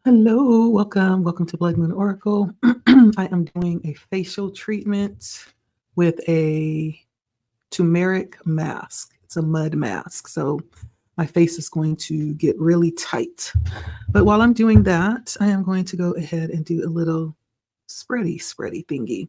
Hello, welcome to Blood Moon Oracle. I am doing a facial treatment with a turmeric mask. It's a mud mask, so my face is going to get really tight. But while I'm doing that, I am going to go ahead and do a little spready thingy.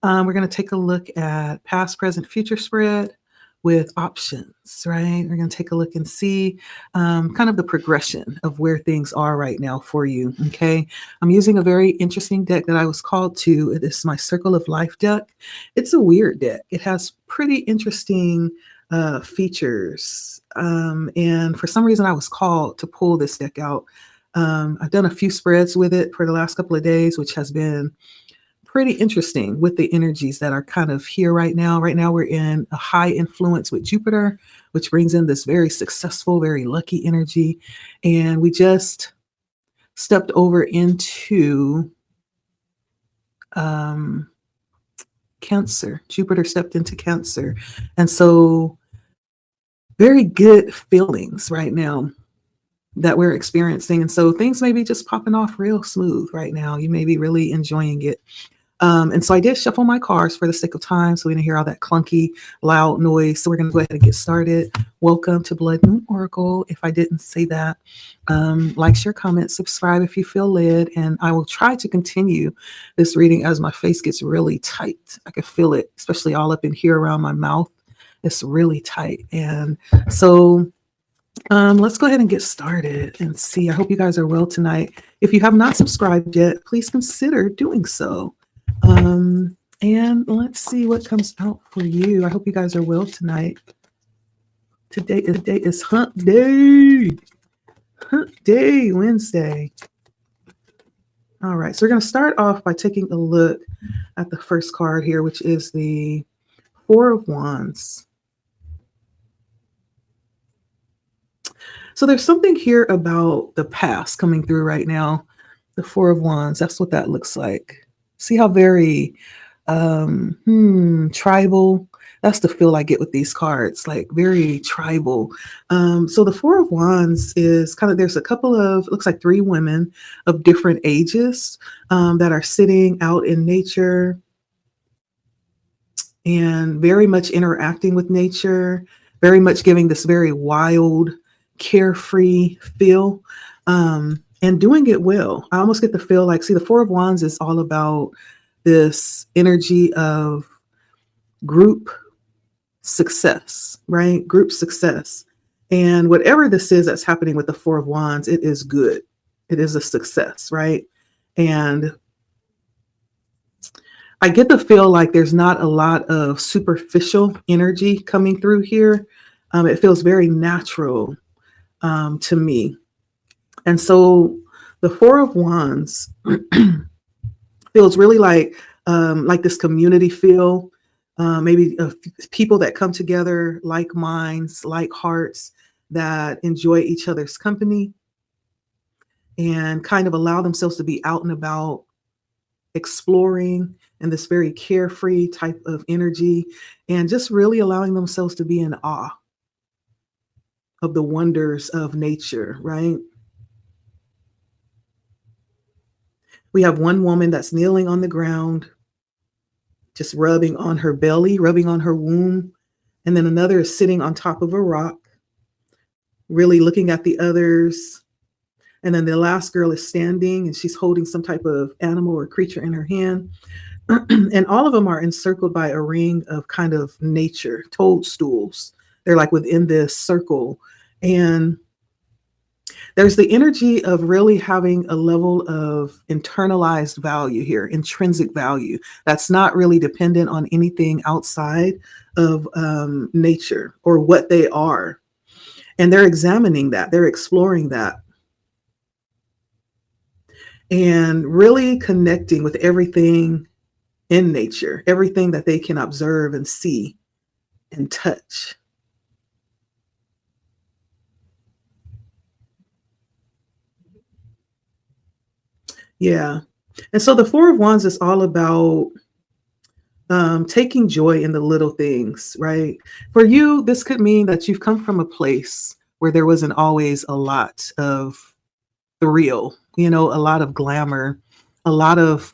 We're going to take a look at past, present, future spread with options, right? We're going to take a look and see kind of the progression of where things are right now for you, okay? I'm using a very interesting deck that I was called to. It is my Circle of Life deck. It's a weird deck. It has pretty interesting features. And for some reason, I was called to pull this deck out. I've done a few spreads with it for the last couple of days, which has been pretty interesting with the energies that are kind of here right now. Right now, we're in a high influence with Jupiter, which brings in this very successful, very lucky energy. And we just stepped over into Cancer. Jupiter stepped into Cancer. And so, very good feelings right now that we're experiencing. And so, things may be just popping off real smooth right now. You may be really enjoying it. And so I did shuffle my cards for the sake of time, so we didn't hear all that clunky, loud noise. So we're going to go ahead and get started. Welcome to Blood Moon Oracle. If I didn't say that, like, share, comment, subscribe if you feel led. And I will try to continue this reading as my face gets really tight. I can feel it, especially all up in here around my mouth. It's really tight. And so let's go ahead and get started and see. I hope you guys are well tonight. If you have not subscribed yet, please consider doing so. And let's see what comes out for you. I hope you guys are well tonight. Today is Hump Day, Wednesday. All right, so we're going to start off by taking a look at the first card here, which is the Four of Wands. So there's something here about the past coming through right now. The Four of Wands, that's what that looks like. See how very tribal. That's the feel I get with these cards, like very tribal. So the Four of Wands is kind of, there's a couple of, looks like three women of different ages that are sitting out in nature and very much interacting with nature, very much giving this very wild, carefree feel. And doing it well. I almost get the feel like, see, the Four of Wands is all about this energy of group success, right? Group success. And whatever this is that's happening with the Four of Wands, it is good. It is a success, right? And I get the feel like there's not a lot of superficial energy coming through here. It feels very natural to me. And so the Four of Wands feels really like this community feel, maybe people that come together, like minds, like hearts, that enjoy each other's company and kind of allow themselves to be out and about exploring in this very carefree type of energy and just really allowing themselves to be in awe of the wonders of nature, right? We have one woman that's kneeling on the ground, just rubbing on her belly, rubbing on her womb. And then another is sitting on top of a rock, really looking at the others. And then the last girl is standing and she's holding some type of animal or creature in her hand. And all of them are encircled by a ring of kind of nature, toadstools. They're like within this circle. And there's the energy of really having a level of internalized value here, intrinsic value that's not really dependent on anything outside of nature or what they are. And they're examining that, they're exploring that. And really connecting with everything in nature, everything that they can observe and see and touch. Yeah. And so the Four of Wands is all about taking joy in the little things, right? For you, this could mean that you've come from a place where there wasn't always a lot of thrill, a lot of glamour, a lot of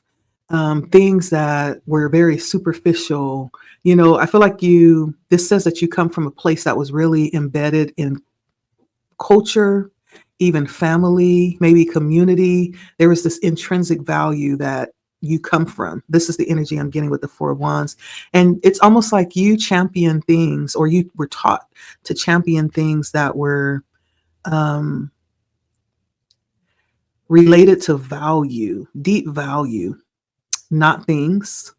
things that were very superficial. I feel like this says that you come from a place that was really embedded in culture, even family, maybe community. There was this intrinsic value that you come from. This is the energy I'm getting with the Four of Wands. And it's almost like you champion things, or you were taught to champion things that were um, related to value, deep value, not things,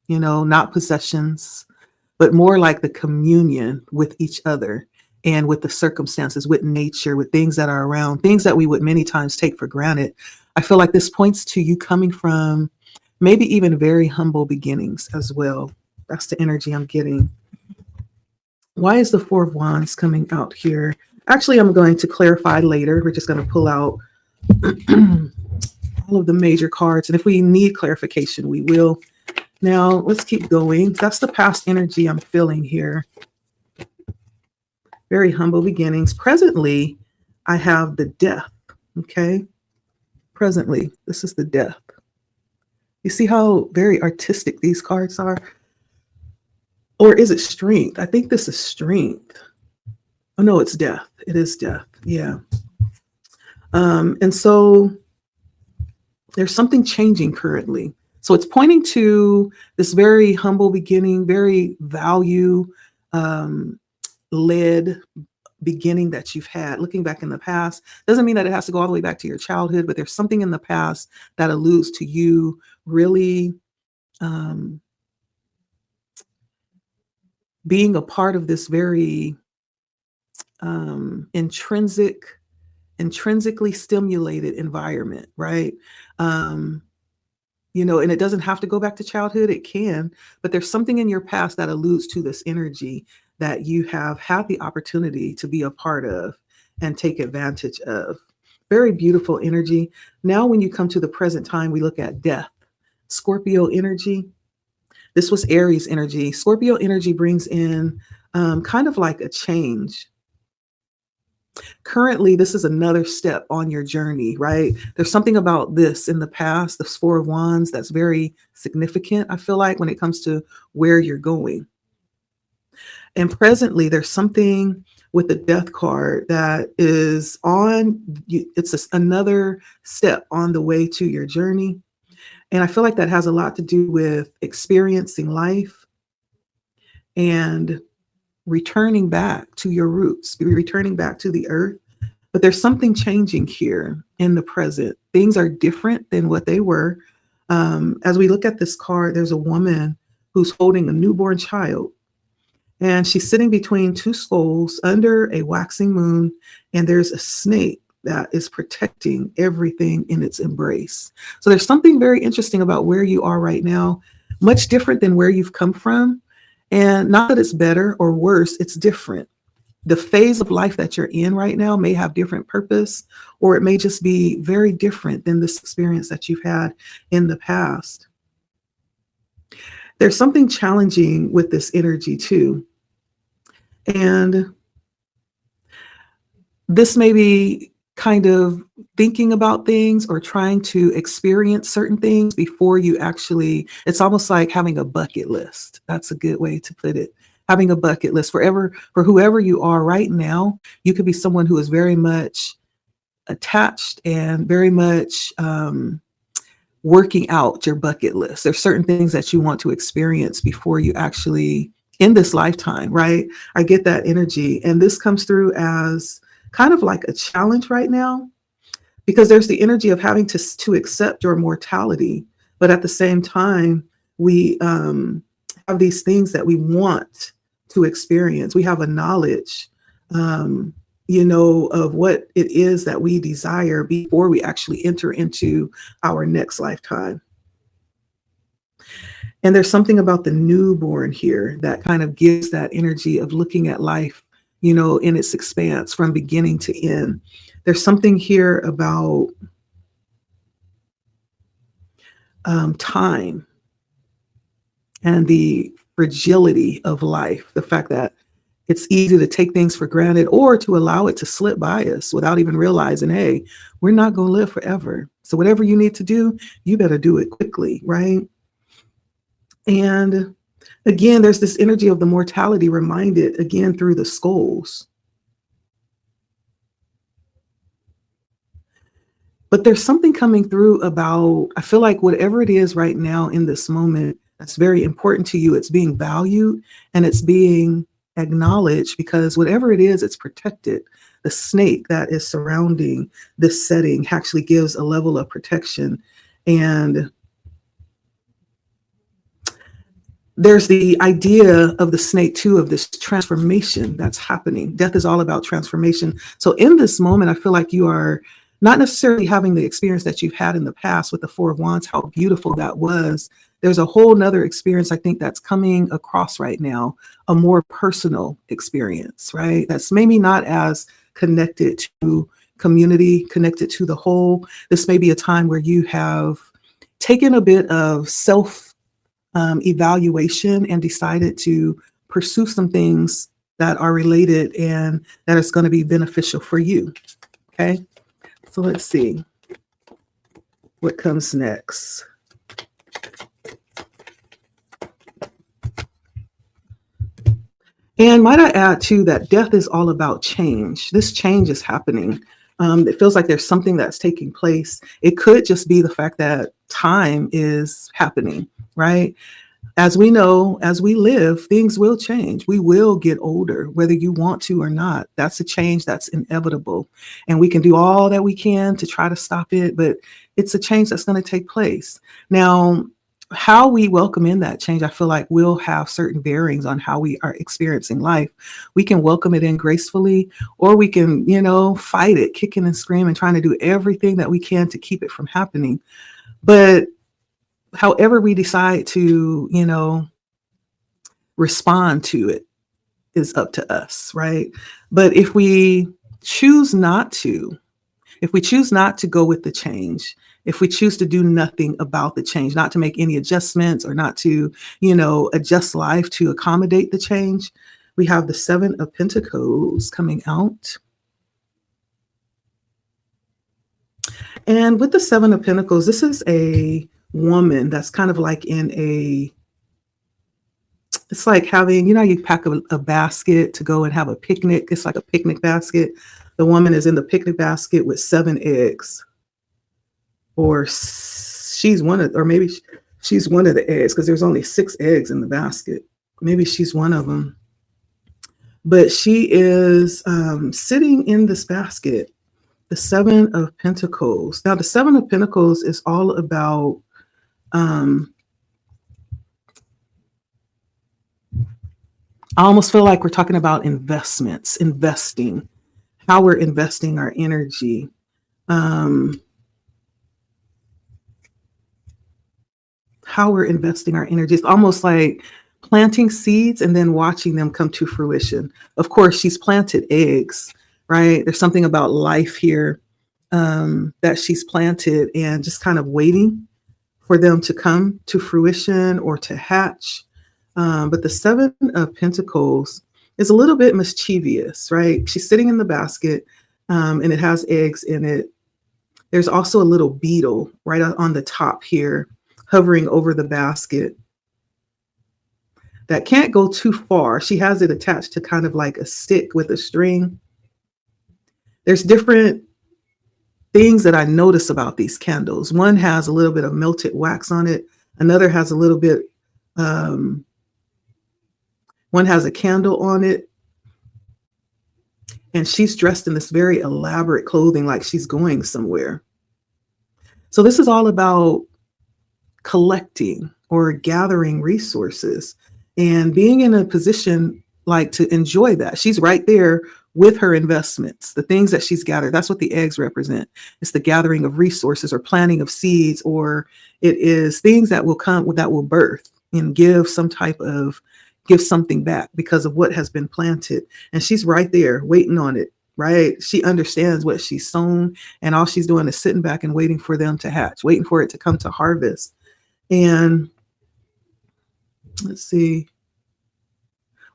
not possessions, but more like the communion with each other and with the circumstances, with nature, with things that are around, things that we would many times take for granted. I feel like this points to you coming from maybe even very humble beginnings as well. That's the energy I'm getting. Why is the Four of Wands coming out here? Actually, I'm going to clarify later. We're just going to pull out all of the major cards. And if we need clarification, we will. Now, let's keep going. That's the past energy I'm feeling here. Very humble beginnings. Presently, I have the Death. Okay. Presently, this is the Death. You see how very artistic these cards are? Or is it Strength? I think this is Strength. Oh, no, it's Death. It is Death. Yeah. And so there's something changing currently. So it's pointing to this very humble beginning, very value led beginning that you've had. Looking back in the past doesn't mean that it has to go all the way back to your childhood, but there's something in the past that alludes to you really being a part of this very intrinsically stimulated environment, right? And it doesn't have to go back to childhood. It can, but there's something in your past that alludes to this energy that you have had the opportunity to be a part of and take advantage of. Very beautiful energy. Now, when you come to the present time, we look at Death, Scorpio energy. This was Aries energy. Scorpio energy brings in kind of like a change. Currently, this is another step on your journey, right? There's something about this in the past, the Four of Wands, that's very significant, I feel like, when it comes to where you're going. And presently, there's something with the Death card that is it's another step on the way to your journey. And I feel like that has a lot to do with experiencing life and returning back to your roots, returning back to the earth. But there's something changing here in the present. Things are different than what they were. As we look at this card, there's a woman who's holding a newborn child. And she's sitting between two skulls under a waxing moon. And there's a snake that is protecting everything in its embrace. So there's something very interesting about where you are right now, much different than where you've come from. And not that it's better or worse, it's different. The phase of life that you're in right now may have different purpose, or it may just be very different than this experience that you've had in the past. There's something challenging with this energy too. And this may be kind of thinking about things or trying to experience certain things before you actually, it's almost like having a bucket list. That's a good way to put it. Having a bucket list for whoever you are right now. You could be someone who is very much attached and very much working out your bucket list. There's certain things that you want to experience before you actually, in this lifetime, right? I get that energy. And this comes through as kind of like a challenge right now, because there's the energy of having to accept your mortality. But at the same time, we have these things that we want to experience. We have a knowledge, of what it is that we desire before we actually enter into our next lifetime. And there's something about the newborn here that kind of gives that energy of looking at life, in its expanse from beginning to end. There's something here about time and the fragility of life. The fact that it's easy to take things for granted or to allow it to slip by us without even realizing, hey, we're not going to live forever. So whatever you need to do, you better do it quickly, right? And again, there's this energy of the mortality reminded again through the skulls. But there's something coming through about, I feel like whatever it is right now in this moment that's very important to you, it's being valued and it's being acknowledged, because whatever it is, it's protected. The snake that is surrounding this setting actually gives a level of protection. And there's the idea of the snake too, of this transformation that's happening. Death is all about transformation. So in this moment, I feel like you are not necessarily having the experience that you've had in the past with the Four of Wands, how beautiful that was. There's a whole nother experience, I think, that's coming across right now, a more personal experience, right? That's maybe not as connected to community, connected to the whole. This may be a time where you have taken a bit of self evaluation and decided to pursue some things that are related and that is going to be beneficial for you. Okay. So let's see what comes next. And might I add too that death is all about change. This change is happening. It feels like there's something that's taking place. It could just be the fact that time is happening, right? As we know, as we live, things will change. We will get older, whether you want to or not. That's a change that's inevitable. And we can do all that we can to try to stop it, but it's a change that's going to take place. Now, how we welcome in that change, I feel like will have certain bearings on how we are experiencing life. We can welcome it in gracefully, or we can, fight it, kicking and screaming, trying to do everything that we can to keep it from happening. But however we decide to, respond to it is up to us, right? But if we choose not to go with the change, if we choose to do nothing about the change, not to make any adjustments or not to, adjust life to accommodate the change, we have the Seven of Pentacles coming out. And with the Seven of Pentacles, this is a woman that's kind of like it's like having, you pack a basket to go and have a picnic. It's like a picnic basket. The woman is in the picnic basket with 7 eggs. Or maybe she's one of the eggs, because there's only 6 eggs in the basket. Maybe she's one of them. But she is sitting in this basket, the Seven of Pentacles. Now, the Seven of Pentacles is all about I almost feel like we're talking about investments, investing, how we're investing our energy. How we're investing our energy. It's almost like planting seeds and then watching them come to fruition. Of course, she's planted eggs, right? There's something about life here that she's planted and just kind of waiting for them to come to fruition or to hatch. But the Seven of Pentacles is a little bit mischievous, right? She's sitting in the basket and it has eggs in it. There's also a little beetle right on the top here, hovering over the basket that can't go too far. She has it attached to kind of like a stick with a string. There's different things that I notice about these candles. One has a little bit of melted wax on it. Another has a little bit, one has a candle on it. And she's dressed in this very elaborate clothing, like she's going somewhere. So this is all about collecting or gathering resources and being in a position like to enjoy that. She's right there with her investments, the things that she's gathered. That's what the eggs represent. It's the gathering of resources or planting of seeds, or it is things that will come, that will birth and give something back because of what has been planted. And she's right there waiting on it, right? She understands what she's sown, and all she's doing is sitting back and waiting for them to hatch, waiting for it to come to harvest. And let's see.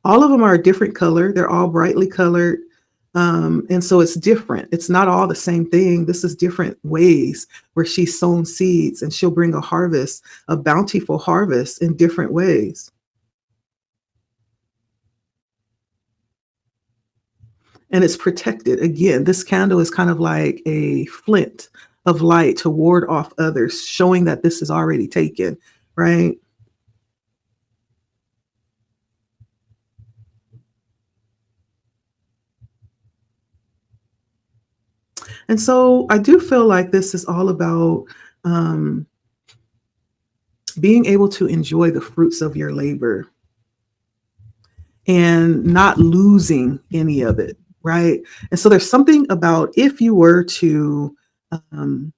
All of them are a different color. They're all brightly colored. And so it's different. It's not all the same thing. This is different ways where she's sown seeds and she'll bring a harvest, a bountiful harvest in different ways. And it's protected. Again, this candle is kind of like a flint of light to ward off others, showing that this is already taken, right? And so I do feel like this is all about um, being able to enjoy the fruits of your labor and not losing any of it, right? And so there's something about if you were to um,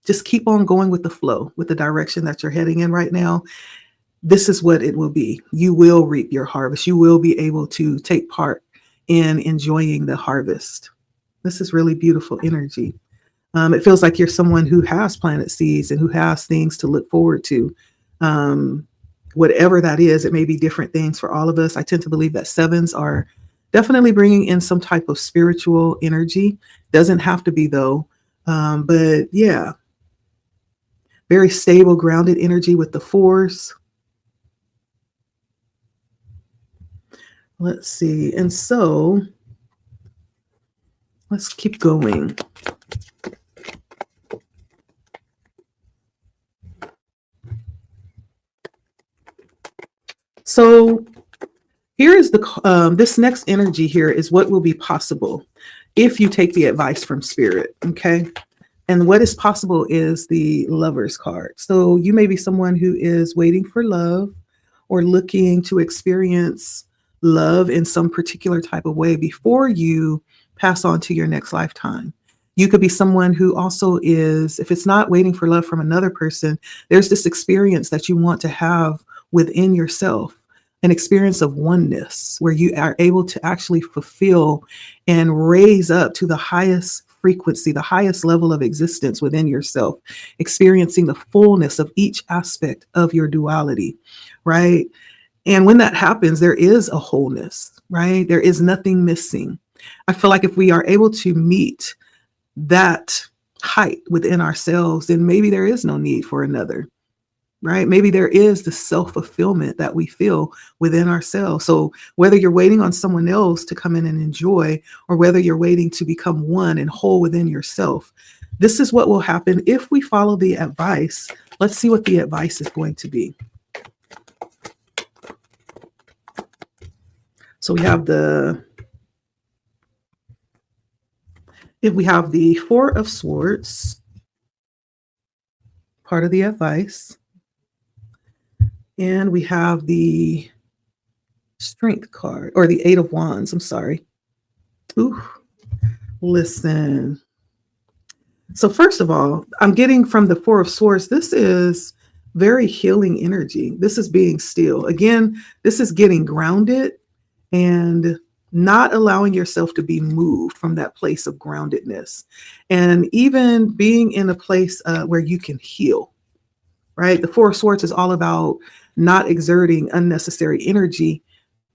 just keep on going with the flow, with the direction that you're heading in right now, this is what it will be. You will reap your harvest. You will be able to take part in enjoying the harvest. This is really beautiful energy. It feels like you're someone who has planted seeds and who has things to look forward to. Whatever that is, it may be different things for all of us. I tend to believe that sevens are definitely bringing in some type of spiritual energy. Doesn't have to be though. But yeah, very stable, grounded energy with the fours. Let's see. And so let's keep going. So here is the this next energy here is what will be possible if you take the advice from spirit. Okay. And what is possible is the Lover's card. So you may be someone who is waiting for love or looking to experience love in some particular type of way before you pass on to your next lifetime. You could be someone who also is, if it's not waiting for love from another person, there's this experience that you want to have within yourself, an experience of oneness where you are able to actually fulfill and raise up to the highest frequency, the highest level of existence within yourself, experiencing the fullness of each aspect of your duality, right? And when that happens, there is a wholeness, right? There is nothing missing. I feel like if we are able to meet that height within ourselves, then maybe there is no need for another, right? Maybe there is the self-fulfillment that we feel within ourselves. So whether you're waiting on someone else to come in and enjoy, or whether you're waiting to become one and whole within yourself, this is what will happen if we follow the advice. Let's see what the advice is going to be. So we have the Four of Swords, part of the advice. And we have the Strength card, or the Eight of Wands, I'm sorry. Ooh, listen. So first of all, I'm getting from the Four of Swords, this is very healing energy. This is being still. Again, this is getting grounded and not allowing yourself to be moved from that place of groundedness, and even being in a place where you can heal, right? The Four of Swords is all about not exerting unnecessary energy,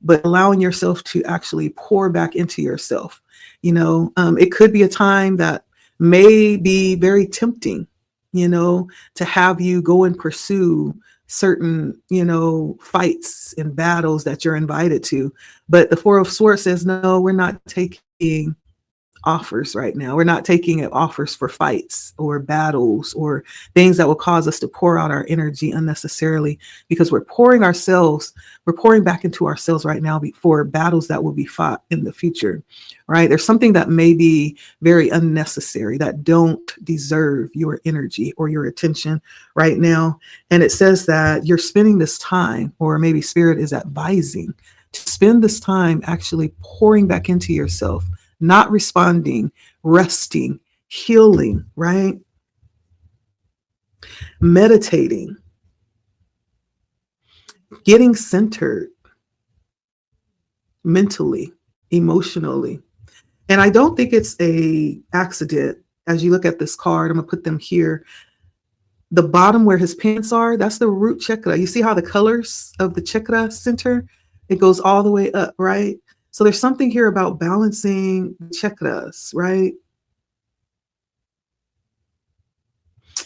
but allowing yourself to actually pour back into yourself. It could be a time that may be very tempting, to have you go and pursue certain, fights and battles that you're invited to. But the Four of Swords says, no, we're not taking offers right now. We're not taking offers for fights or battles or things that will cause us to pour out our energy unnecessarily, because we're pouring back into ourselves right now for battles that will be fought in the future, right? There's something that may be very unnecessary, that don't deserve your energy or your attention right now. And it says that you're spending this time, or maybe spirit is advising to spend this time actually pouring back into yourself, not responding, resting, healing, right? Meditating, getting centered mentally, emotionally. And I don't think it's a accident. As you look at this card, I'm gonna put them here. The bottom where his pants are, that's the root chakra. You see how the colors of the chakra center, It goes all the way up, right? So there's something here about balancing chakras, right?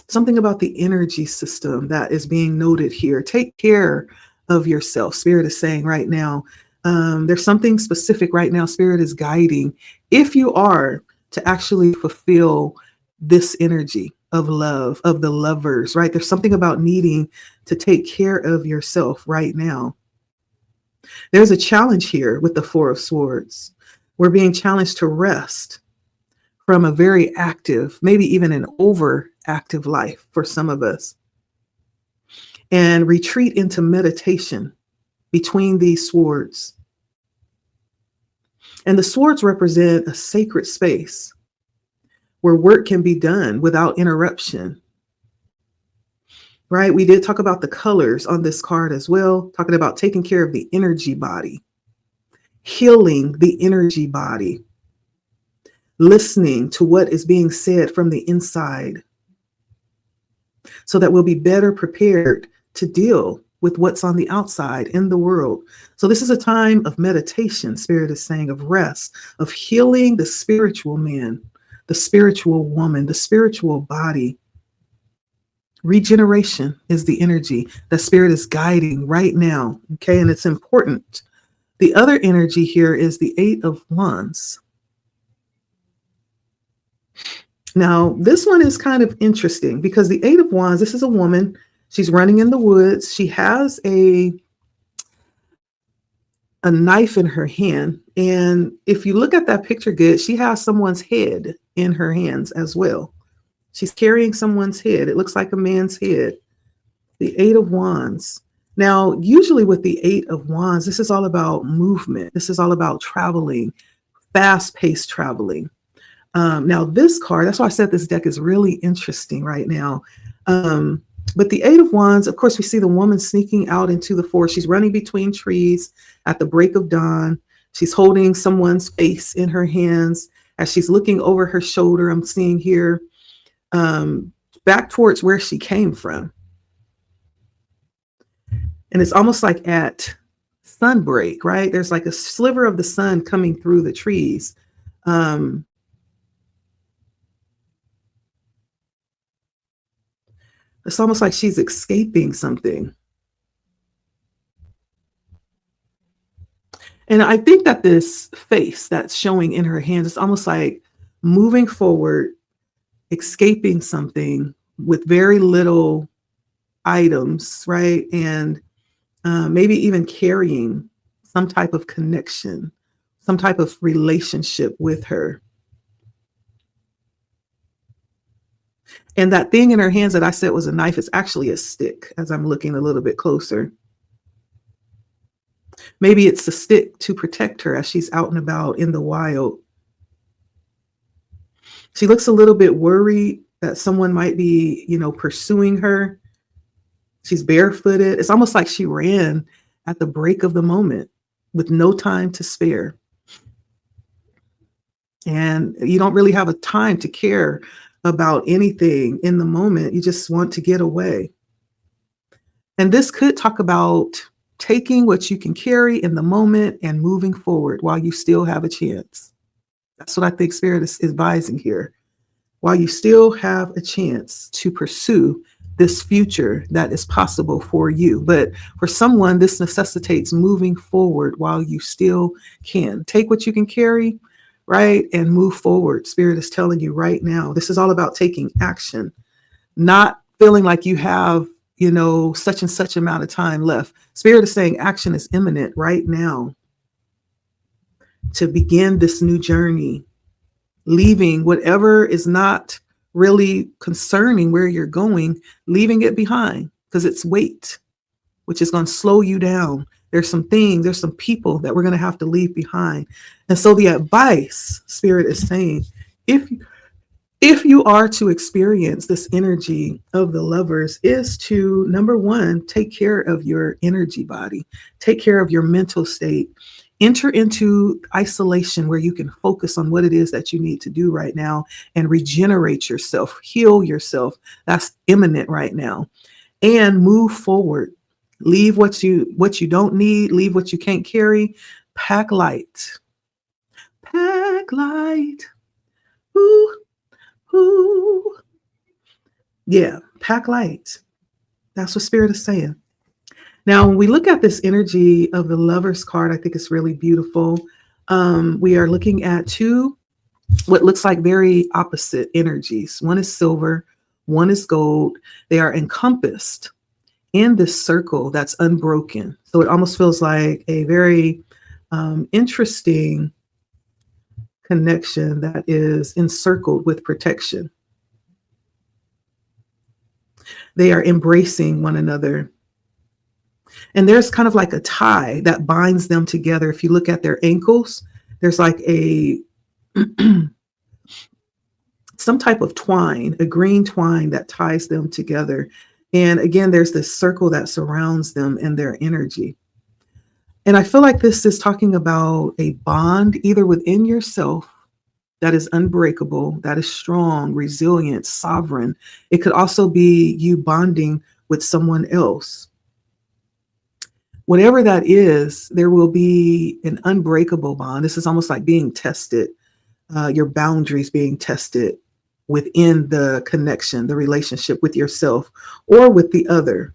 Something about the energy system that is being noted here. Take care of yourself. Spirit is saying right now, there's something specific right now. Spirit is guiding. If you are to actually fulfill this energy of love, of the lovers, right? There's something about needing to take care of yourself right now. There's a challenge here with the Four of Swords. We're being challenged to rest from a very active, maybe even an overactive life for some of us, and retreat into meditation between these swords. And the swords represent a sacred space where work can be done without interruption, right? We did talk about the colors on this card as well, talking about taking care of the energy body, healing the energy body, listening to what is being said from the inside so that we'll be better prepared to deal with what's on the outside in the world. So this is a time of meditation, Spirit is saying, of rest, of healing the spiritual man, the spiritual woman, the spiritual body. Regeneration is the energy that Spirit is guiding right now, okay? And it's important. The other energy here is the Eight of Wands. Now, this one is kind of interesting because the Eight of Wands, this is a woman. She's running in the woods. She has a knife in her hand. And if you look at that picture good, she has someone's head in her hands as well. She's carrying someone's head. It looks like a man's head. The Eight of Wands. Now, usually with the Eight of Wands, this is all about movement. This is all about traveling, fast-paced traveling. Now, this card, that's why I said this deck is really interesting right now. But the Eight of Wands, of course, we see the woman sneaking out into the forest. She's running between trees at the break of dawn. She's holding someone's face in her hands as she's looking over her shoulder. I'm seeing here back towards where she came from. And it's almost like at sunbreak, right? There's like a sliver of the sun coming through the trees. It's almost like she's escaping something. And I think that this face that's showing in her hands is almost like moving forward, escaping something with very little items, right? And maybe even carrying some type of connection, some type of relationship with her. And that thing in her hands that I said was a knife is actually a stick as I'm looking a little bit closer. Maybe it's a stick to protect her as she's out and about in the wild. She looks a little bit worried that someone might be, pursuing her. She's barefooted. It's almost like she ran at the break of the moment with no time to spare. And you don't really have a time to care about anything in the moment. You just want to get away. And this could talk about taking what you can carry in the moment and moving forward while you still have a chance. That's what I think Spirit is advising here. While you still have a chance to pursue this future that is possible for you. But for someone, this necessitates moving forward while you still can. Take what you can carry, right? And move forward. Spirit is telling you right now, this is all about taking action, not feeling like you have, such and such amount of time left. Spirit is saying action is imminent right now to begin this new journey, leaving whatever is not really concerning where you're going, leaving it behind because it's weight, which is going to slow you down. There's some things, there's some people that we're going to have to leave behind. And so the advice, Spirit is saying, if you are to experience this energy of the lovers, is to, number one, take care of your energy body, take care of your mental state, enter into isolation where you can focus on what it is that you need to do right now and regenerate yourself, heal yourself. That's imminent right now. And move forward. Leave what you don't need, leave what you can't carry. Pack light. Pack light. Ooh, ooh. Yeah, pack light. That's what Spirit is saying. Now, when we look at this energy of the Lover's card, I think it's really beautiful. We are looking at two, what looks like very opposite energies. One is silver, one is gold. They are encompassed in this circle that's unbroken. So it almost feels like a very interesting connection that is encircled with protection. They are embracing one another. And there's kind of like a tie that binds them together. If you look at their ankles, there's like a some type of twine, a green twine that ties them together. And again, there's this circle that surrounds them and their energy. And I feel like this is talking about a bond either within yourself that is unbreakable, that is strong, resilient, sovereign. It could also be you bonding with someone else. Whatever that is, there will be an unbreakable bond. This is almost like being tested, your boundaries being tested within the connection, the relationship with yourself or with the other.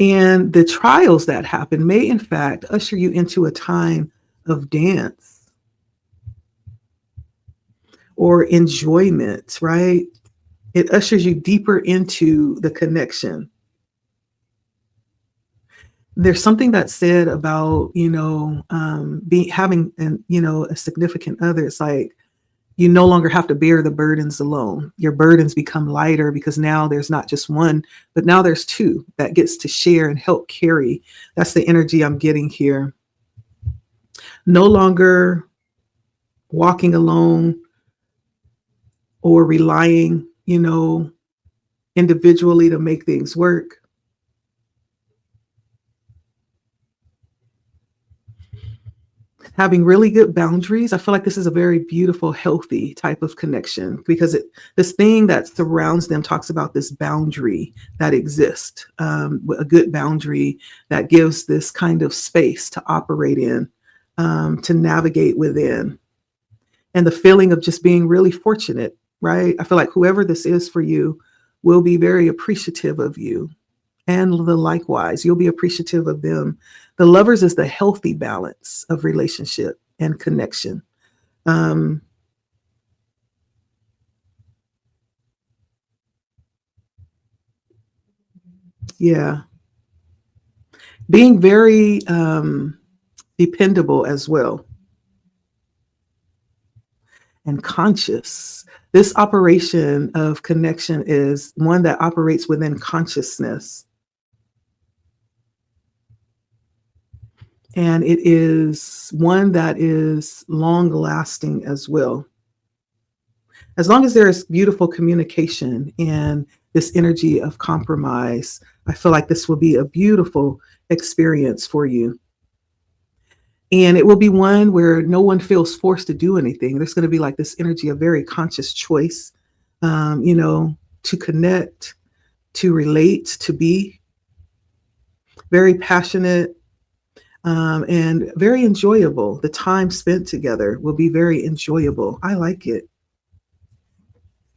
And the trials that happen may, in fact, usher you into a time of dance or enjoyment, right? It ushers you deeper into the connection. There's something that's said about, having a significant other. It's like you no longer have to bear the burdens alone. Your burdens become lighter because now there's not just one, but now there's two that gets to share and help carry. That's the energy I'm getting here. No longer walking alone or relying, individually to make things work. Having really good boundaries. I feel like this is a very beautiful, healthy type of connection because this thing that surrounds them talks about this boundary that exists, a good boundary that gives this kind of space to operate in, to navigate within, and the feeling of just being really fortunate, right? I feel like whoever this is for you will be very appreciative of you, and the likewise, you'll be appreciative of them. The Lovers is the healthy balance of relationship and connection. Yeah. Being very dependable as well and conscious. This operation of connection is one that operates within consciousness. And it is one that is long lasting as well. As long as there is beautiful communication and this energy of compromise, I feel like this will be a beautiful experience for you. And it will be one where no one feels forced to do anything. There's going to be like this energy of very conscious choice, to connect, to relate, to be very passionate, and very enjoyable. The time spent together will be very enjoyable. I like it.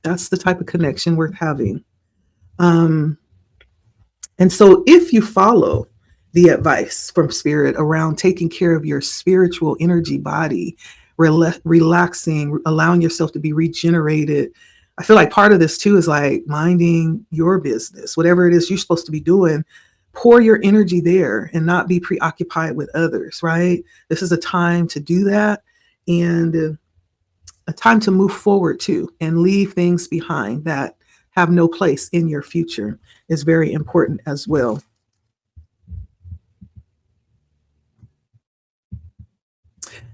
That's the type of connection worth having. Um, and so if you follow the advice from Spirit around taking care of your spiritual energy body, relaxing, allowing yourself to be regenerated, I feel like part of this too is like minding your business, whatever it is you're supposed to be doing. Pour your energy there and not be preoccupied with others, right? This is a time to do that, and a time to move forward too and leave things behind that have no place in your future is very important as well.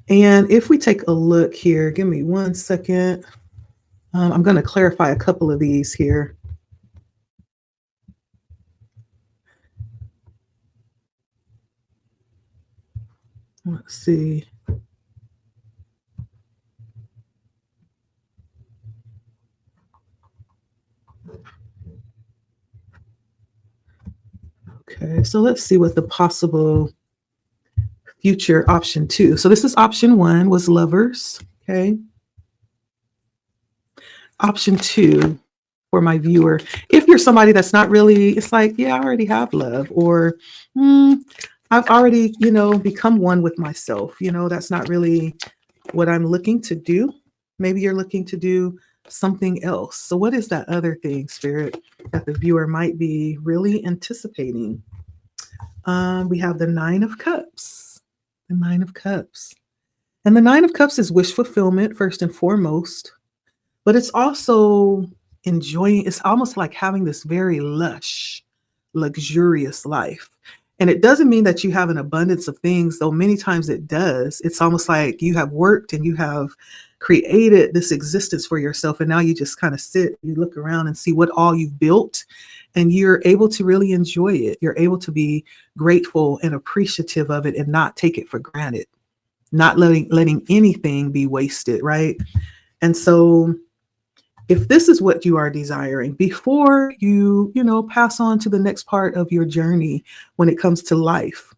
And if we take a look here, give me 1 second. I'm going to clarify a couple of these here. Let's see. So let's see what the possible future option 2. So this is option 1 was lovers. Okay. Option 2 for my viewer. If you're somebody that's not really, it's like, yeah, I already have love, or I've already, become one with myself. That's not really what I'm looking to do. Maybe you're looking to do something else. So what is that other thing, Spirit, that the viewer might be really anticipating? We have the 9 of Cups. The 9 of Cups. And the 9 of Cups is wish fulfillment, first and foremost. But it's also enjoying, it's almost like having this very lush, luxurious life. And it doesn't mean that you have an abundance of things, though many times it does. It's almost like you have worked and you have created this existence for yourself. And now you just kind of sit, you look around and see what all you've built, and you're able to really enjoy it. You're able to be grateful and appreciative of it and not take it for granted, not letting anything be wasted, right? And so if this is what you are desiring, before you pass on to the next part of your journey when it comes to life,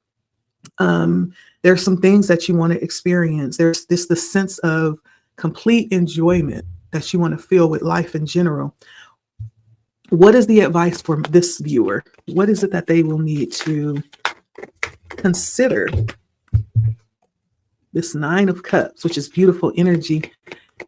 there's some things that you want to experience. There's the sense of complete enjoyment that you want to feel with life in general. What is the advice for this viewer? What is it that they will need to consider? This 9 of Cups, which is beautiful energy.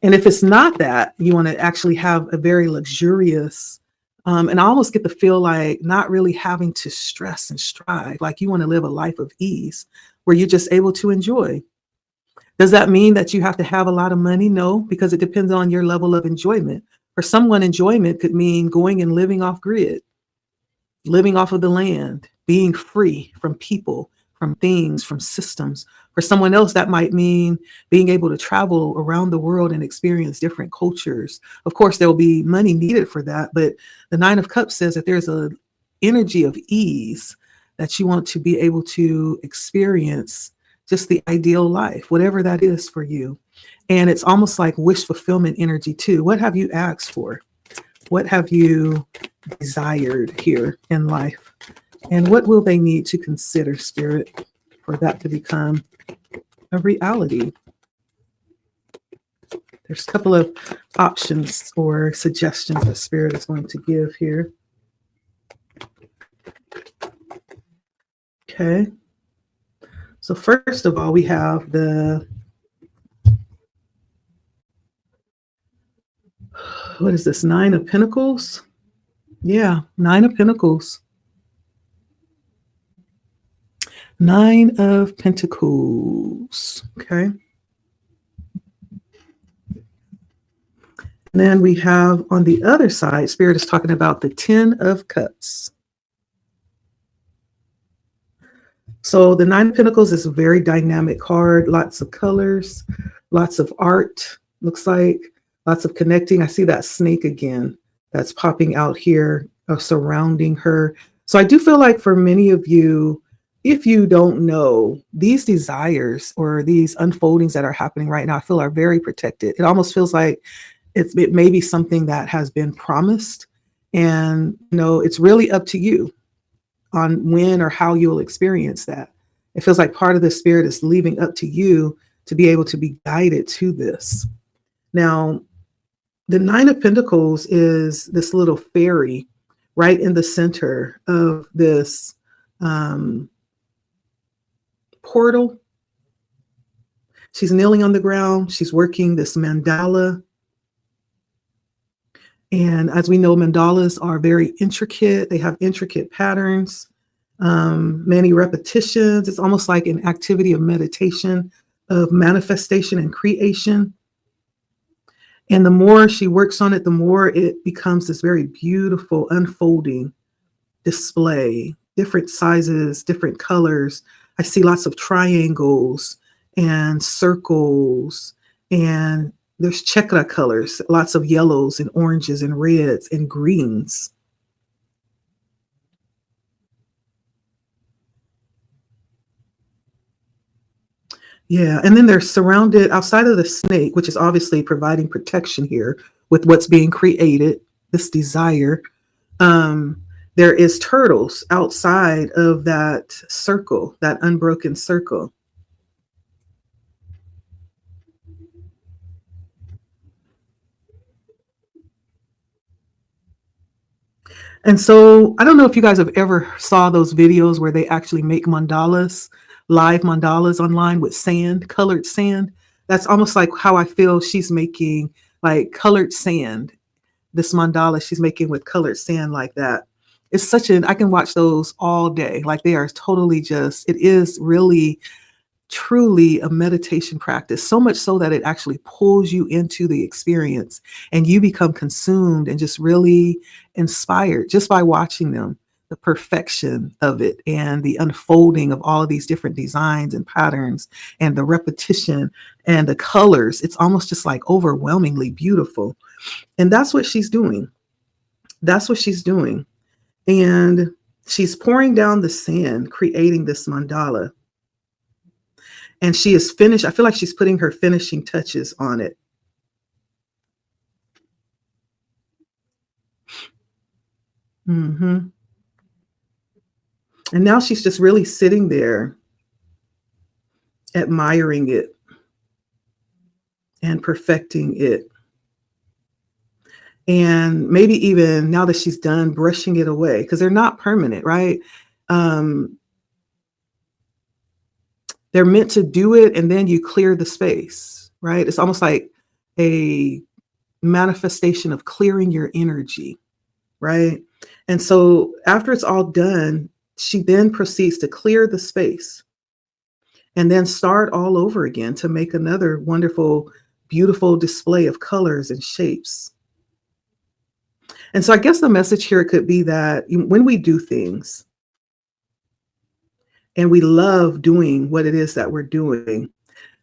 And if it's not that, you want to actually have a very luxurious, and I almost get the feel like not really having to stress and strive, like you want to live a life of ease where you're just able to enjoy. Does that mean that you have to have a lot of money? No, because it depends on your level of enjoyment. For someone, enjoyment could mean going and living off grid, living off of the land, being free from people, from things, from systems. For someone else, that might mean being able to travel around the world and experience different cultures. Of course, there will be money needed for that, but the 9 of Cups says that there's an energy of ease that you want to be able to experience, just the ideal life, whatever that is for you. And it's almost like wish fulfillment energy too. What have you asked for? What have you desired here in life? And what will they need to consider, Spirit, for that to become a reality? There's a couple of options or suggestions that Spirit is going to give here. Okay. So first of all, we have what is this? 9 of Pentacles? Yeah, 9 of Pentacles. 9 of Pentacles. Okay. And then we have on the other side, Spirit is talking about the 10 of Cups. So the 9 of Pentacles is a very dynamic card, lots of colors, lots of art, looks like, lots of connecting. I see that snake again that's popping out here, surrounding her. So I do feel like for many of you, if you don't know, these desires or these unfoldings that are happening right now, I feel are very protected. It almost feels like it may be something that has been promised, and it's really up to you on when or how you'll experience that. It feels like part of the Spirit is leaving up to you to be able to be guided to this. Now, the 9 of Pentacles is this little fairy right in the center of this portal. She's kneeling on the ground. She's working this mandala. And as we know, mandalas are very intricate. They have intricate patterns, many repetitions. It's almost like an activity of meditation, of manifestation and creation. And the more she works on it, the more it becomes this very beautiful unfolding display, different sizes, different colors. I see lots of triangles and circles, and there's chakra colors, lots of yellows and oranges and reds and greens. Yeah, and then they're surrounded outside of the snake, which is obviously providing protection here with what's being created, this desire. there is turtles outside of that circle, that unbroken circle. And so I don't know if you guys have ever saw those videos where they actually make mandalas, live mandalas online with sand, colored sand. That's almost like how I feel she's making like colored sand. This mandala she's making with colored sand like that. It's such an, I can watch those all day. Like they are totally just, it is really truly a meditation practice, so much so that it actually pulls you into the experience and you become consumed and just really inspired just by watching them, the perfection of it and the unfolding of all of these different designs and patterns and the repetition and the colors. It's almost just like overwhelmingly beautiful. And that's what she's doing. That's what she's doing. And she's pouring down the sand, creating this mandala. And she is finished. I feel like she's putting her finishing touches on it. Mm-hmm. And now she's just really sitting there, admiring it and perfecting it. And maybe even now that she's done, brushing it away because they're not permanent, right? They're meant to do it and then you clear the space, right? It's almost like a manifestation of clearing your energy, right? And so after it's all done, she then proceeds to clear the space and then start all over again to make another wonderful, beautiful display of colors and shapes. And so I guess the message here could be that when we do things and we love doing what it is that we're doing,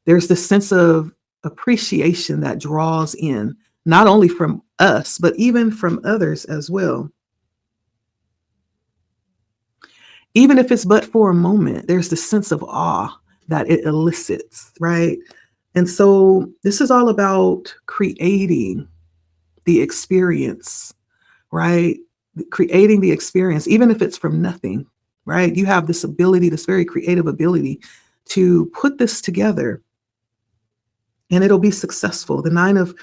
there's this sense of appreciation that draws in, not only from us, but even from others as well. Even if it's but for a moment, there's this sense of awe that it elicits, right? And so this is all about creating the experience, right? Creating the experience, even if it's from nothing, right? You have this ability, this very creative ability to put this together and it'll be successful. The Nine of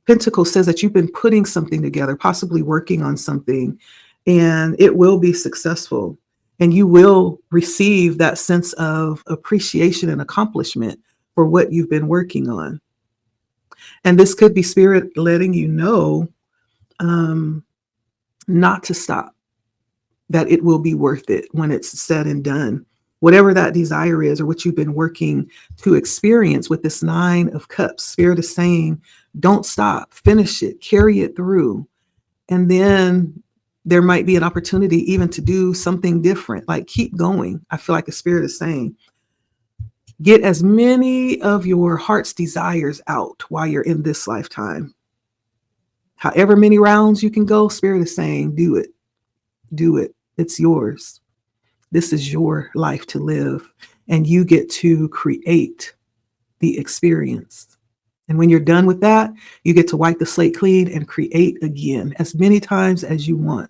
Pentacles says that you've been putting something together, possibly working on something, and it will be successful. And you will receive that sense of appreciation and accomplishment for what you've been working on. And this could be spirit letting you know not to stop, that it will be worth it when it's said and done. Whatever that desire is or what you've been working to experience with this Nine of Cups, Spirit is saying, don't stop, finish it, carry it through. And then there might be an opportunity even to do something different, like keep going. I feel like the Spirit is saying, get as many of your heart's desires out while you're in this lifetime. However many rounds you can go, Spirit is saying, do it. Do it. It's yours. This is your life to live, and you get to create the experience. And when you're done with that, you get to wipe the slate clean and create again as many times as you want,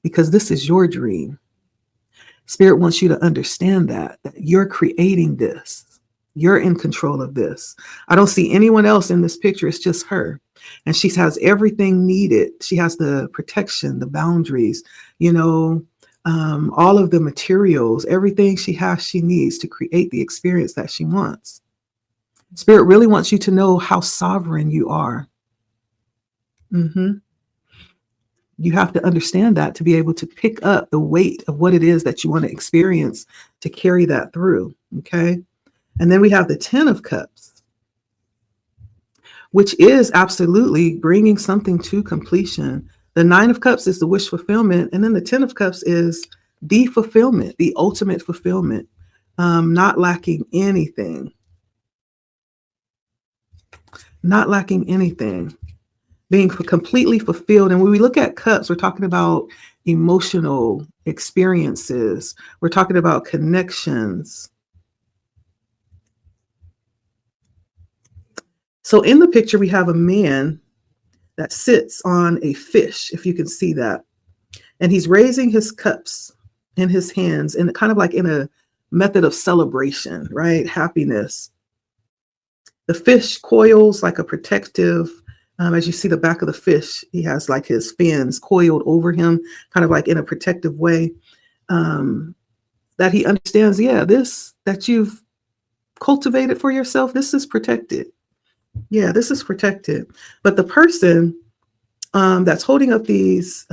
because this is your dream. Spirit wants you to understand that you're creating this. You're in control of this. I don't see anyone else in this picture. It's just her. And she has everything needed. She has the protection, the boundaries, all of the materials, everything she has, she needs to create the experience that she wants. Spirit really wants you to know how sovereign you are. Mm-hmm. You have to understand that to be able to pick up the weight of what it is that you want to experience to carry that through. Okay. And then we have the 10 of Cups, which is absolutely bringing something to completion. The 9 of Cups is the wish fulfillment. And then the 10 of Cups is the fulfillment, the ultimate fulfillment, not lacking anything. Not lacking anything. Being completely fulfilled. And when we look at cups, we're talking about emotional experiences. We're talking about connections. So in the picture, we have a man that sits on a fish, if you can see that. And he's raising his cups in his hands and kind of like in a method of celebration, right? Happiness. The fish coils like a protective, as you see the back of the fish, he has like his fins coiled over him, kind of like in a protective way. That he understands, yeah, this that you've cultivated for yourself, this is protected. Yeah, this is protected. But the person that's holding up these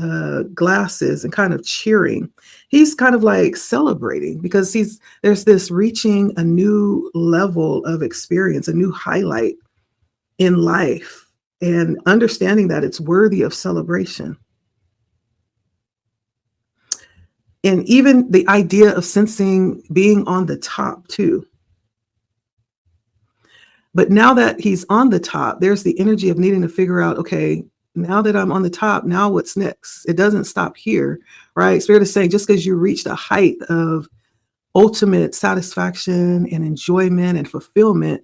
glasses and kind of cheering, he's kind of like celebrating because there's this reaching a new level of experience, a new highlight in life, and understanding that it's worthy of celebration. And even the idea of sensing being on the top too. But now that he's on the top, there's the energy of needing to figure out, okay, now that I'm on the top, now what's next? It doesn't stop here, right? Spirit is saying just because you reached a height of ultimate satisfaction and enjoyment and fulfillment,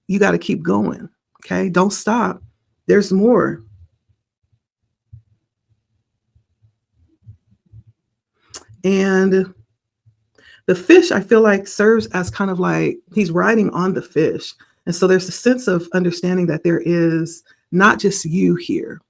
you got to keep going. Okay, don't stop. There's more. And the fish, I feel like, serves as kind of like he's riding on the fish. And so there's a sense of understanding that there is not just you here,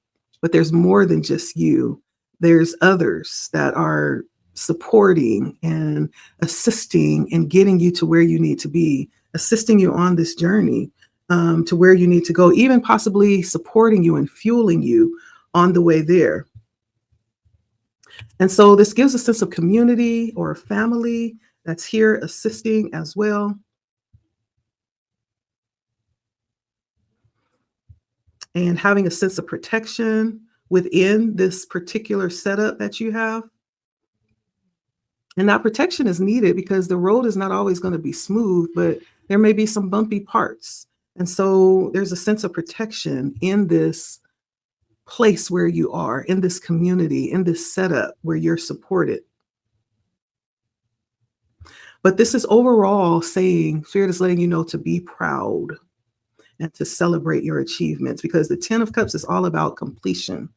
but there's more than just you. There's others that are supporting and assisting and getting you to where you need to be, assisting you on this journey to where you need to go, even possibly supporting you and fueling you on the way there. And so this gives a sense of community or a family that's here assisting as well. And having a sense of protection within this particular setup that you have. And that protection is needed because the road is not always going to be smooth, but there may be some bumpy parts. And so there's a sense of protection in this place where you are, in this community, in this setup where you're supported. But this is overall saying, Spirit is letting you know to be proud and to celebrate your achievements, because the 10 of Cups is all about completion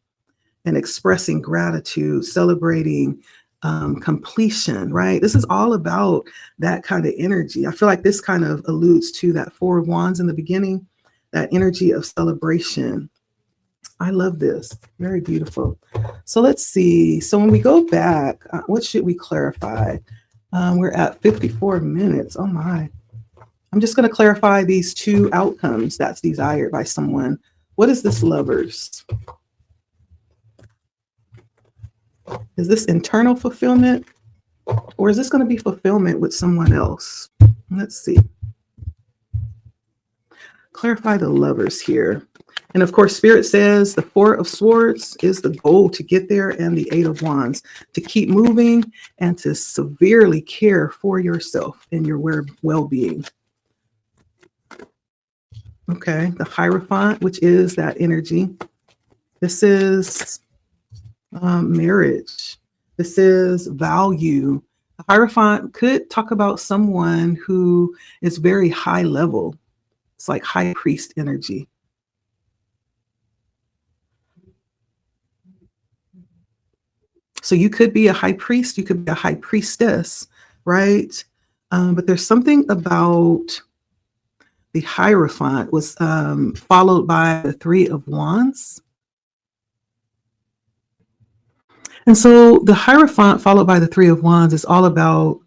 and expressing gratitude, celebrating completion, right? This is all about that kind of energy. I feel like this kind of alludes to that 4 of Wands in the beginning, that energy of celebration. I love this. Very beautiful. So let's see. So when we go back, what should we clarify? We're at 54 minutes. Oh my. I'm just going to clarify these 2 outcomes that's desired by someone. What is this Lovers? Is this internal fulfillment, or is this going to be fulfillment with someone else? Let's see. Clarify the Lovers here. And of course, Spirit says the 4 of Swords is the goal to get there, and the 8 of Wands to keep moving and to severely care for yourself and your well-being. Okay, the Hierophant, which is that energy. This is marriage. This is value. The Hierophant could talk about someone who is very high level. It's like high priest energy. So you could be a high priest, you could be a high priestess, right? But there's something about the Hierophant was followed by the 3 of Wands. And so the Hierophant followed by the 3 of Wands is all about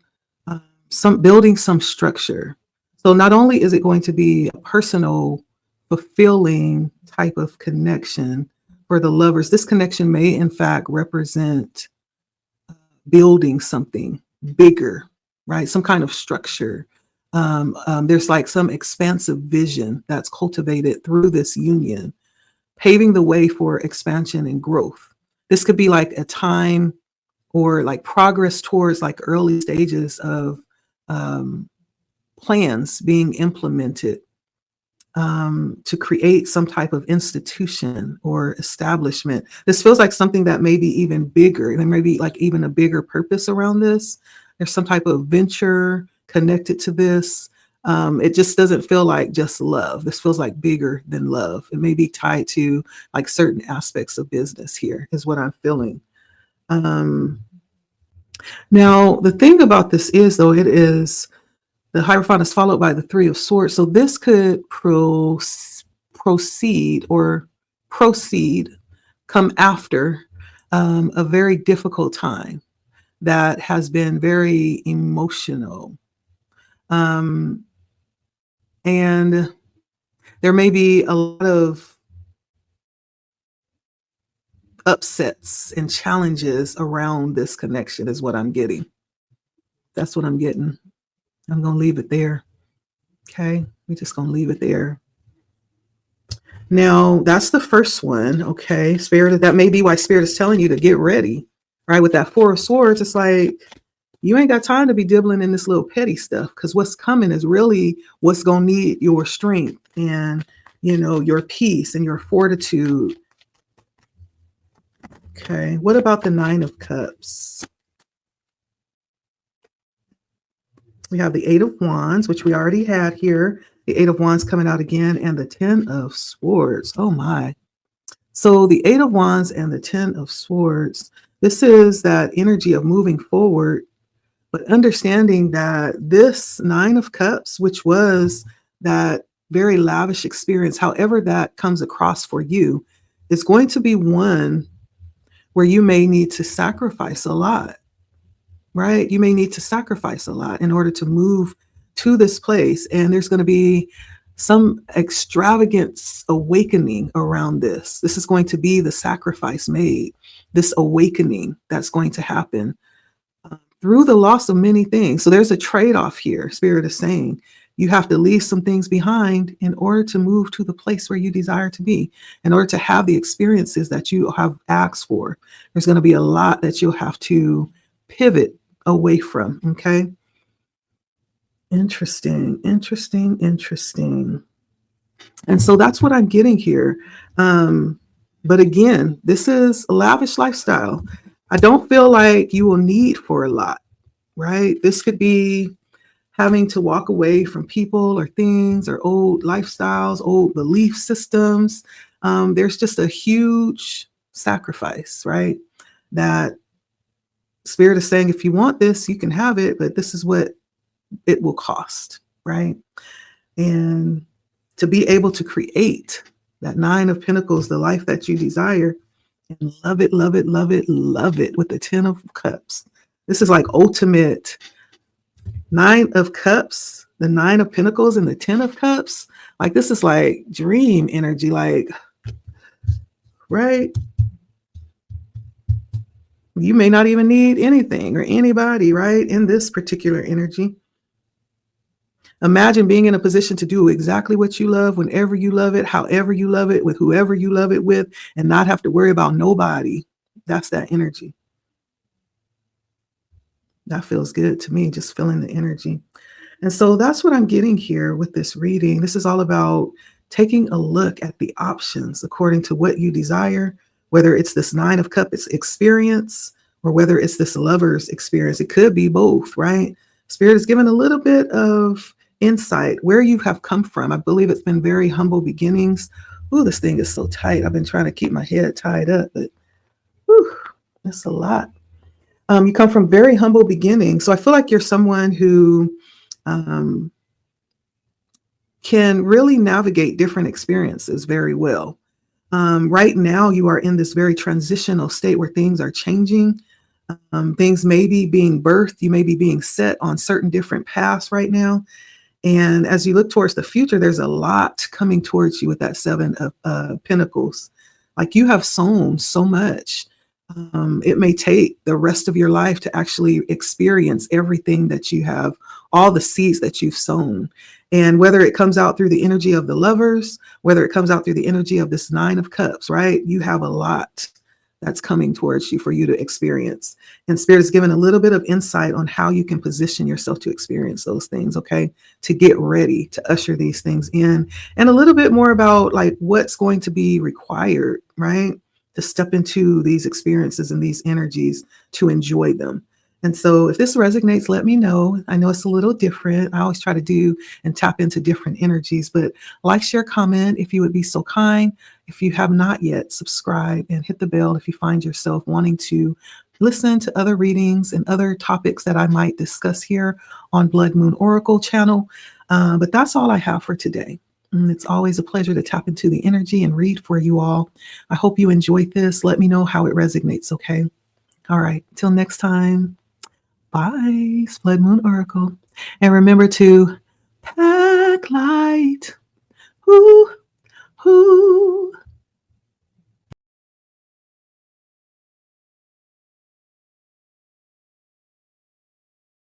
building some structure. So not only is it going to be a personal, fulfilling type of connection for the lovers, this connection may in fact represent building something bigger, right? Some kind of structure. There's like some expansive vision that's cultivated through this union, paving the way for expansion and growth. This could be like a time or like progress towards like early stages of plans being implemented to create some type of institution or establishment. This feels like something that may be even bigger. There may be like even a bigger purpose around this. There's some type of venture connected to this. It just doesn't feel like just love. This feels like bigger than love. It may be tied to like certain aspects of business here is what I'm feeling. Um, Now, the thing about this is, though, it is the Hierophant is followed by the Three of Swords. So this could proceed or proceed, come after a very difficult time that has been very emotional. Um, and there may be a lot of upsets and challenges around this connection, is what I'm getting. That's what I'm getting. I'm going to leave it there. Okay. We're just going to leave it there. Now, that's the first one. Okay. Spirit, that may be why Spirit is telling you to get ready, right? With that Four of Swords, it's like, you ain't got time to be dibbling in this little petty stuff, because what's coming is really what's going to need your strength and, your peace and your fortitude. Okay. What about the Nine of Cups? We have the Eight of Wands, which we already had here. The Eight of Wands coming out again, and the Ten of Swords. Oh my. So the Eight of Wands and the Ten of Swords, this is that energy of moving forward, but understanding that this Nine of Cups, which was that very lavish experience, however that comes across for you, is going to be one where you may need to sacrifice a lot, right? You may need to sacrifice a lot in order to move to this place. And there's going to be some extravagant awakening around this. This is going to be the sacrifice made, this awakening that's going to happen through the loss of many things. So there's a trade-off here. Spirit is saying you have to leave some things behind in order to move to the place where you desire to be, in order to have the experiences that you have asked for. There's going to be a lot that you'll have to pivot away from. Okay. Interesting. And so that's what I'm getting here. But again, this is a lavish lifestyle. I don't feel like you will need for a lot, right? This could be having to walk away from people or things or old lifestyles, old belief systems. There's just a huge sacrifice, right? That Spirit is saying, if you want this, you can have it, but this is what it will cost, right? And to be able to create that Nine of Pentacles, the life that you desire, and love it with the Ten of Cups. This is like ultimate Nine of Cups, the Nine of Pentacles and the Ten of Cups. Like, this is like dream energy, like, right? You may not even need anything or anybody, right? In this particular energy. Imagine being in a position to do exactly what you love, whenever you love it, however you love it, with whoever you love it with, and not have to worry about nobody. That's that energy. That feels good to me, just feeling the energy. And so that's what I'm getting here with this reading. This is all about taking a look at the options according to what you desire, whether it's this Nine of Cups experience or whether it's this lover's experience. It could be both, right? Spirit is giving a little bit of insight where you have come from. I believe it's been very humble beginnings. Ooh, this thing is so tight. I've been trying to keep my head tied up, but whew, that's a lot. You come from very humble beginnings. So I feel like you're someone who can really navigate different experiences very well. Right now, you are in this very transitional state where things are changing. Things may be being birthed. You may be being set on certain different paths right now. And as you look towards the future, there's a lot coming towards you with that Seven of Pentacles. Like, you have sown so much. It may take the rest of your life to actually experience everything that you have, all the seeds that you've sown. And whether it comes out through the energy of the lovers, whether it comes out through the energy of this Nine of Cups, right? You have a lot that's coming towards you for you to experience. And Spirit is giving a little bit of insight on how you can position yourself to experience those things, okay? To get ready to usher these things in. And a little bit more about like what's going to be required, right? To step into these experiences and these energies to enjoy them. And so if this resonates, let me know. I know it's a little different. I always try to do and tap into different energies, but like, share, comment if you would be so kind. If you have not yet, subscribe and hit the bell if you find yourself wanting to listen to other readings and other topics that I might discuss here on Blood Moon Oracle channel. But that's all I have for today. And it's always a pleasure to tap into the energy and read for you all. I hope you enjoyed this. Let me know how it resonates, okay? All right, till next time. Bye, Blood Moon Oracle. And remember to pack light. Ooh, ooh.